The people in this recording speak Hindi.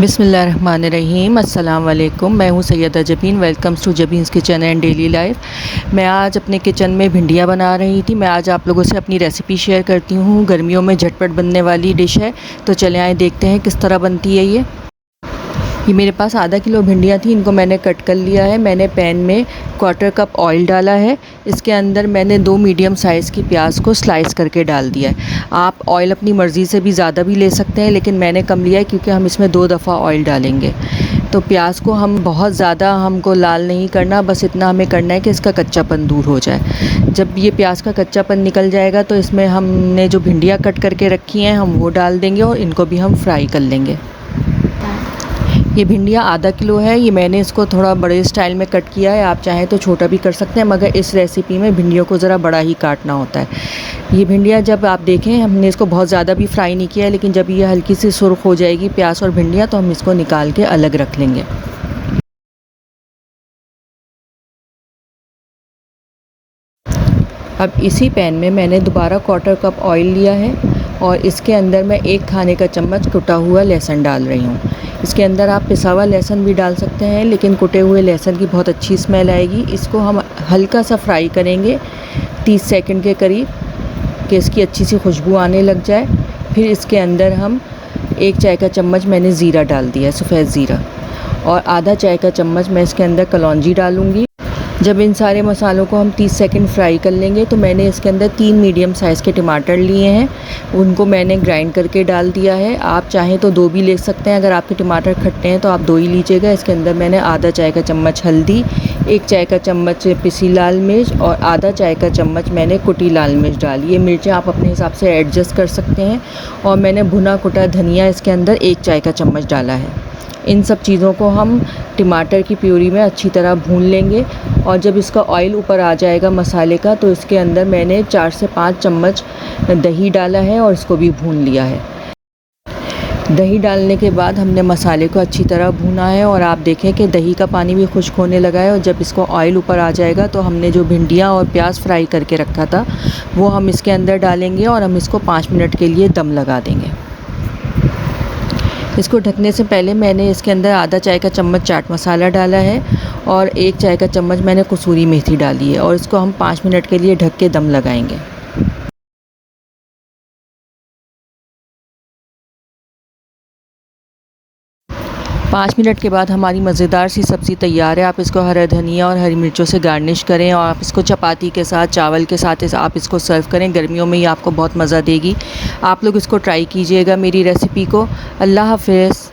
बिस्मिल्लाहिर्रहमानिर्रहीम। अस्सलाम वालेकुम। मैं हूँ Syeda Jabeen. Welcomes to Jabeen's kitchen and daily life. मैं आज अपने किचन में भिंडियाँ बना रही थी। मैं आज आप लोगों से अपनी रेसिपी शेयर करती हूँ। गर्मियों में झटपट बनने वाली डिश है, तो चले आए देखते हैं किस तरह बनती है ये मेरे पास आधा किलो भिंडियाँ थी। इनको मैंने कट कर लिया है। मैंने पैन में 1/4 कप ऑयल डाला है। इसके अंदर मैंने 2 मीडियम साइज़ की प्याज को स्लाइस करके डाल दिया है। आप ऑयल अपनी मर्ज़ी से भी ज़्यादा भी ले सकते हैं, लेकिन मैंने कम लिया है क्योंकि हम इसमें 2 दफ़ा ऑयल डालेंगे। तो प्याज को हम बहुत ज़्यादा हमको लाल नहीं करना, बस इतना हमें करना है कि इसका कच्चापन दूर हो जाए। जब ये प्याज का कच्चापन निकल जाएगा तो इसमें हमने जो भिंडियाँ कट करके रखी हैं हम वो डाल देंगे और इनको भी हम फ्राई कर लेंगे। ये भिंडियाँ आधा किलो है। ये मैंने इसको थोड़ा बड़े स्टाइल में कट किया है। आप चाहें तो छोटा भी कर सकते हैं, मगर इस रेसिपी में भिंडियों को ज़रा बड़ा ही काटना होता है। ये भिंडियाँ जब आप देखें, हमने इसको बहुत ज़्यादा भी फ्राई नहीं किया है, लेकिन जब ये हल्की सी सुर्ख हो जाएगी प्याज और भिंडियाँ, तो हम इसको निकाल के अलग रख लेंगे। अब इसी पैन में मैंने दोबारा 1/4 कप ऑयल लिया है और इसके अंदर मैं 1 खाने का चम्मच कुटा हुआ लहसुन डाल रही हूँ। इसके अंदर आप पिसा हुआ लहसुन भी डाल सकते हैं, लेकिन कुटे हुए लहसुन की बहुत अच्छी स्मेल आएगी। इसको हम हल्का सा फ्राई करेंगे 30 सेकंड के करीब, कि इसकी अच्छी सी खुशबू आने लग जाए। फिर इसके अंदर हम 1 चाय का चम्मच मैंने ज़ीरा डाल दिया है, सफ़ेद ज़ीरा, और आधा चाय का चम्मच मैं इसके अंदर कलौंजी डालूँगी। जब इन सारे मसालों को हम 30 सेकंड फ्राई कर लेंगे तो मैंने इसके अंदर 3 मीडियम साइज़ के टमाटर लिए हैं, उनको मैंने ग्राइंड करके डाल दिया है। आप चाहें तो 2 भी ले सकते हैं। अगर आपके टमाटर खट्टे हैं तो आप 2 ही लीजिएगा। इसके अंदर मैंने आधा चाय का चम्मच हल्दी, 1 चाय का चम्मच पिसी लाल मिर्च और आधा चाय का चम्मच मैंने कुटी लाल मिर्च डाली। ये मिर्चें आप अपने हिसाब से एडजस्ट कर सकते हैं। और मैंने भुना कुटा धनिया इसके अंदर 1 चाय का चम्मच डाला है। इन सब चीज़ों को हम टमाटर की प्यूरी में अच्छी तरह भून लेंगे। और जब इसका ऑयल ऊपर आ जाएगा मसाले का, तो इसके अंदर मैंने 4 से 5 चम्मच दही डाला है और इसको भी भून लिया है। दही डालने के बाद हमने मसाले को अच्छी तरह भूना है और आप देखें कि दही का पानी भी खुश्क होने लगा है। और जब इसको ऑयल ऊपर आ जाएगा तो हमने जो भिंडियाँ और प्याज फ्राई करके रखा था वो हम इसके अंदर डालेंगे और हम इसको 5 मिनट के लिए दम लगा देंगे। इसको ढकने से पहले मैंने इसके अंदर आधा चाय का चम्मच चाट मसाला डाला है और 1 चाय का चम्मच मैंने कसूरी मेथी डाली है और इसको हम 5 मिनट के लिए ढक के दम लगाएंगे। 5 मिनट के बाद हमारी मज़ेदार सी सब्ज़ी तैयार है। आप इसको हरा धनिया और हरी मिर्चों से गार्निश करें और आप इसको चपाती के साथ, चावल के साथ आप इसको सर्व करें। गर्मियों में ये आपको बहुत मज़ा देगी। आप लोग इसको ट्राई कीजिएगा मेरी रेसिपी को। अल्लाह हाफ़िज़।